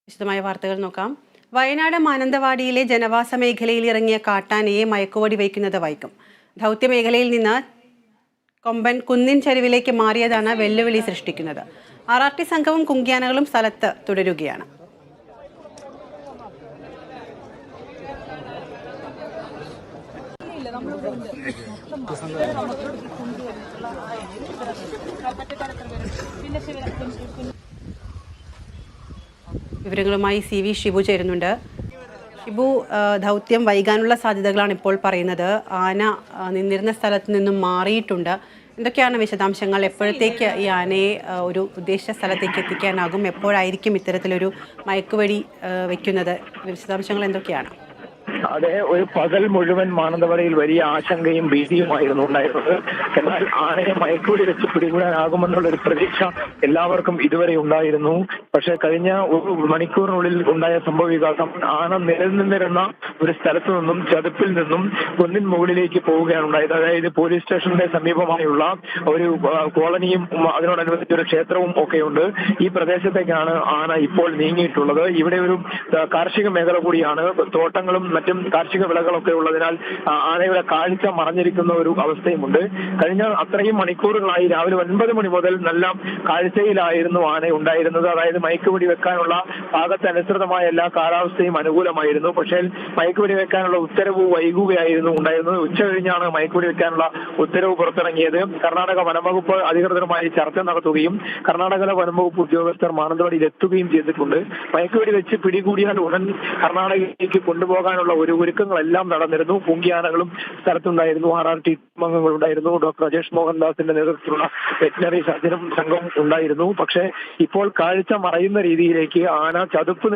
വിശദമായ വാർത്തകൾ നോക്കാം. വയനാട് മാനന്തവാടിയിലെ ജനവാസ മേഖലയിൽ ഇറങ്ങിയ കാട്ടാനയെ മയക്കുവടി വയ്ക്കുന്നത് വൈകും. ദൗത്യമേഖലയിൽ നിന്ന് കൊമ്പൻ കുന്നിൻ ചരിവിലേക്ക് മാറിയതാണ് വെല്ലുവിളി സൃഷ്ടിക്കുന്നത്. RRT സംഘവും കുങ്കിയാനകളും സ്ഥലത്ത് തുടരുകയാണ്. വിവരങ്ങളുമായി CV ഷിബു ചേരുന്നുണ്ട്. ഷിബു, ദൗത്യം വൈകാനുള്ള സാധ്യതകളാണ് ഇപ്പോൾ പറയുന്നത്. ആന നിന്നിരുന്ന സ്ഥലത്ത് നിന്നും മാറിയിട്ടുണ്ട്. എന്തൊക്കെയാണ് വിശദാംശങ്ങൾ? എപ്പോഴത്തേക്ക് ഈ ആനയെ ഒരു ഉദ്ദേശിച്ച സ്ഥലത്തേക്ക് എത്തിക്കാനാകും? എപ്പോഴായിരിക്കും ഇത്തരത്തിലൊരു മയക്കുവെടി വയ്ക്കുന്നത്? വിശദാംശങ്ങൾ എന്തൊക്കെയാണ്? അതെ, ഒരു പകൽ മുഴുവൻ മാനന്തവാടിയിൽ വലിയ ആശങ്കയും ഭീതിയുമായിരുന്നു ഉണ്ടായിരുന്നത്. എന്നാൽ ആനയെ മയക്കുവെടി വെച്ച് പിടികൂടാനാകുമെന്നുള്ള ഒരു പ്രതീക്ഷ എല്ലാവർക്കും ഇതുവരെ ഉണ്ടായിരുന്നു. പക്ഷെ കഴിഞ്ഞ ഒരു മണിക്കൂറിനുള്ളിൽ ഉണ്ടായ സംഭവ വികാസം ആന നിലനിന്നിരുന്ന ഒരു സ്ഥലത്തു നിന്നും ചതുപ്പിൽ നിന്നും കുന്നിൻ മുകളിലേക്ക് പോവുകയാണ് ഉണ്ടായത്. അതായത് പോലീസ് സ്റ്റേഷന്റെ സമീപമായുള്ള ഒരു കോളനിയും അതിനോടനുബന്ധിച്ച് ഒരു ക്ഷേത്രവും ഒക്കെയുണ്ട്. ഈ പ്രദേശത്തേക്കാണ് ആന ഇപ്പോൾ നീങ്ങിയിട്ടുള്ളത്. ഇവിടെ ഒരു കാർഷിക മേഖല കൂടിയാണ്. തോട്ടങ്ങളും മറ്റും കാർഷിക വിളകളൊക്കെ ഉള്ളതിനാൽ ആനയുടെ കാഴ്ച മറഞ്ഞിരിക്കുന്ന ഒരു അവസ്ഥയുമുണ്ട്. കഴിഞ്ഞ അത്രയും മണിക്കൂറുകളായി രാവിലെ 9 മണി മുതൽ നല്ല കാഴ്ചയിലായിരുന്നു ആന ഉണ്ടായിരുന്നത്. അതായത് മയക്കുവെടി വെക്കാനുള്ള പാകത്തനുസൃതമായ എല്ലാ കാലാവസ്ഥയും അനുകൂലമായിരുന്നു. പക്ഷേ മയക്കുവെടി വെക്കാനുള്ള ഉത്തരവ് വൈകുകയായിരുന്നു ഉണ്ടായിരുന്നത്. ഉച്ച കഴിഞ്ഞാണ് മയക്കുവെടി വെക്കാനുള്ള ഉത്തരവ് പുറത്തിറങ്ങിയത്. കർണാടക വനംവകുപ്പ് അധികൃതരുമായി ചർച്ച നടത്തുകയും കർണാടക വനംവകുപ്പ് ഉദ്യോഗസ്ഥർ മാനന്തവാടിയിൽ എത്തുകയും ചെയ്തിട്ടുണ്ട്. മയക്കുവെടി വെച്ച് പിടികൂടിയാൽ ഉടൻ കർണാടകയിലേക്ക് കൊണ്ടുപോകാനുള്ള ഒരുക്കങ്ങളെല്ലാം നടന്നിരുന്നു. കുങ്കിയാനകളും സ്ഥലത്തുണ്ടായിരുന്നു. RRT അംഗങ്ങളുണ്ടായിരുന്നു. ഡോക്ടർ അജേഷ് മോഹൻദാസിന്റെ നേതൃത്വത്തിലുള്ള വെറ്റിനറി സർജനും സംഘവും ഉണ്ടായിരുന്നു. പക്ഷേ ഇപ്പോൾ കാഴ്ച മറയുന്ന രീതിയിലേക്ക് ആന ചതുപ്പ്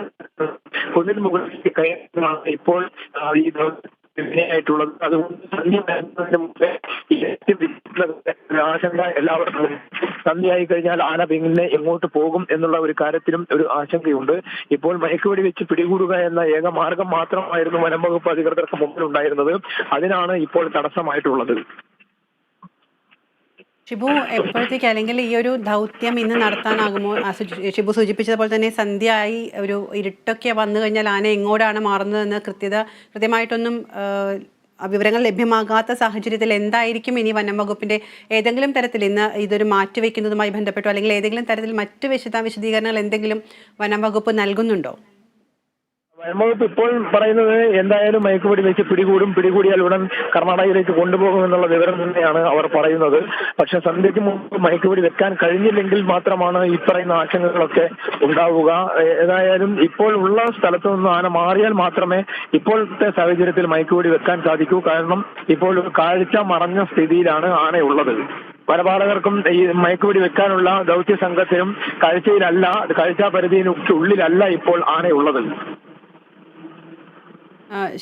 കുന്നിന് മുകളിലേക്ക് കയറുന്നതാണ് ഇപ്പോൾ ഈ ായിട്ടുള്ളത്. അതുകൊണ്ട് ആശങ്ക എല്ലാവർക്കും. സന്ധ്യയായി കഴിഞ്ഞാൽ ആന പിന്നെ എങ്ങോട്ട് പോകും എന്നുള്ള ഒരു കാര്യത്തിലും ഒരു ആശങ്കയുണ്ട്. ഇപ്പോൾ മയക്കുവെടി വെച്ച് പിടികൂടുക എന്ന ഏക മാർഗം മാത്രമായിരുന്നു വനംവകുപ്പ് അധികൃതർക്ക് മുമ്പിൽ ഉണ്ടായിരുന്നത്. അതിനാണ് ഇപ്പോൾ തടസ്സമായിട്ടുള്ളത്. ഷിബു, എപ്പോഴത്തേക്ക് അല്ലെങ്കിൽ ഈ ഒരു ദൗത്യം ഇന്ന് നടത്താനാകുമോ? ഷിബു സൂചിപ്പിച്ചതുപോലെ തന്നെ സന്ധ്യയായി ഒരു ഇരുട്ടൊക്കെ വന്നു കഴിഞ്ഞാൽ ആന എങ്ങോട്ടാണ് മാറുന്നതെന്ന് കൃത്യമായിട്ടൊന്നും വിവരങ്ങൾ ലഭ്യമാകാത്ത സാഹചര്യത്തിൽ എന്തായിരിക്കും ഇനി വനം വകുപ്പിന്റെ ഏതെങ്കിലും തരത്തിൽ ഇന്ന് ഇതൊരു മാറ്റിവെക്കുന്നതുമായി ബന്ധപ്പെട്ടോ അല്ലെങ്കിൽ ഏതെങ്കിലും തരത്തിൽ മറ്റ് വിശദീകരണങ്ങൾ എന്തെങ്കിലും വനം വകുപ്പ് നൽകുന്നുണ്ടോ? വനംവകുപ്പ് ഇപ്പോൾ പറയുന്നത് എന്തായാലും മയക്കുവെടി വെച്ച് പിടികൂടിയാൽ ഉടൻ കർണാടകയിലേക്ക് കൊണ്ടുപോകുമെന്നുള്ള വിവരം തന്നെയാണ് അവർ പറയുന്നത്. പക്ഷെ സന്ധ്യയ്ക്ക് മുമ്പ് മയക്കുവെടി വെക്കാൻ കഴിഞ്ഞില്ലെങ്കിൽ മാത്രമാണ് ഈ പറയുന്ന ആശങ്കകളൊക്കെ ഉണ്ടാവുക. ഏതായാലും ഇപ്പോൾ ഉള്ള സ്ഥലത്തു നിന്ന് ആന മാറിയാൽ മാത്രമേ ഇപ്പോഴത്തെ സാഹചര്യത്തിൽ മയക്കുവെടി വെക്കാൻ സാധിക്കൂ. കാരണം ഇപ്പോൾ ഒരു കാഴ്ച മറഞ്ഞ സ്ഥിതിയിലാണ് ആനയുള്ളത്. വനപാലകർക്കും ഈ മയക്കുവെടി വെക്കാനുള്ള ദൗത്യ സംഘത്തിനും കാഴ്ചാ പരിധിയിനുള്ളിലല്ല ഇപ്പോൾ ആനയുള്ളത്.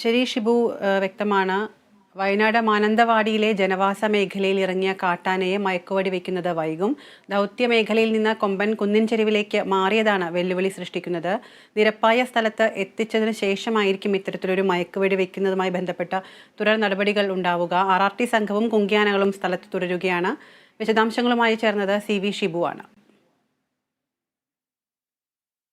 ശരി ഷിബു, വ്യക്തമാണ്. വയനാട് മാനന്തവാടിയിലെ ജനവാസ മേഖലയിൽ ഇറങ്ങിയ കാട്ടാനയെ മയക്കുവെടി വയ്ക്കുന്നത് വൈകും. ദൗത്യമേഖലയിൽ നിന്ന് കൊമ്പൻ കുന്നിൻ ചെരിവിലേക്ക് മാറിയതാണ് വെല്ലുവിളി സൃഷ്ടിക്കുന്നത്. നിരപ്പായ സ്ഥലത്ത് എത്തിച്ചതിന് ശേഷമായിരിക്കും ഇത്തരത്തിലൊരു മയക്കുവെടി വയ്ക്കുന്നതുമായി ബന്ധപ്പെട്ട തുടർ നടപടികൾ ഉണ്ടാവുക. RRT സംഘവും കുങ്കിയാനകളും സ്ഥലത്ത് തുടരുകയാണ്. വിശദാംശങ്ങളുമായി ചേർന്നത് CV ഷിബു ആണ്.